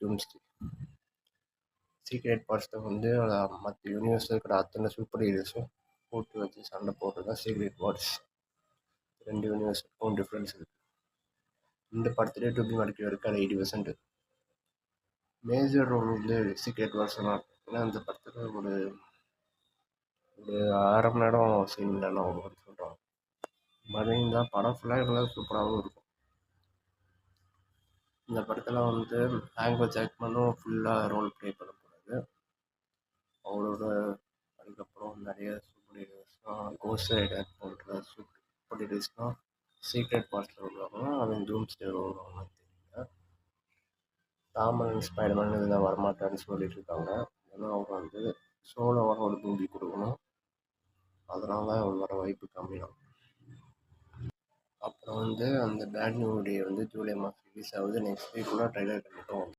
டூம்ஸ்டே. Secret வார்ஸில் வந்து மற்ற யூனிவர்ஸில் இருக்கிற அத்தனை சூப்பர் ஹீரோஸும் போட்டு வச்சு சண்டை போடுறது தான் சீக்ரெட் வார்ஸ். 2 யூனிவர்ஸுக்கும் டிஃப்ரென்ஸ் இருக்குது. இந்த படத்துலேயே டூபி மடக்கி இருக்காது 80%. மேஜர் ரோல் வந்து சீக்ரெட் வார்ஸ் தான். ஏன்னா அந்த படத்தில் ஒரு 1/2 மணி நேரம் சீன் இல்லைன்னா அவங்க சொல்கிறாங்க. மறுபடியும் தான் படம் ஃபுல்லாக இருந்தால் சூப்பராகவும் இருக்கும். இந்த படத்தில் வந்து ஆங்கோ ஜாக்மனும் ஃபுல்லாக ரோல் ப்ளே பண்ண போகிறாரு. அவரோட அதுக்கப்புறம் நிறைய சூப்பர் ஹீரோஸ்லாம் கோஸ்ட் ரைடர் போன்ற சூப்பர் ஹீரோஸ்லாம் சீக்ரெட் வார்ஸில் வருவாங்க. அவன் டூம்ஸ்டே வருவாங்க தெரியல. டாமன் ஸ்பைடர்மேன் இதில் வரமாட்டான்னு சொல்லிட்டு இருக்காங்க. ஏன்னா அவங்க வந்து சோலோவாக ஒரு மூவி கொடுக்கணும். அதனால வர வாய்ப்பு கம்மியாகும். அப்புறம் வந்து அந்த பேட் நியூ டே வந்து ஜூலை மாதம் ரிலீஸ் ஆகுது. நெக்ஸ்ட் வீக் கூட ட்ரைலர் கண்டிப்பாக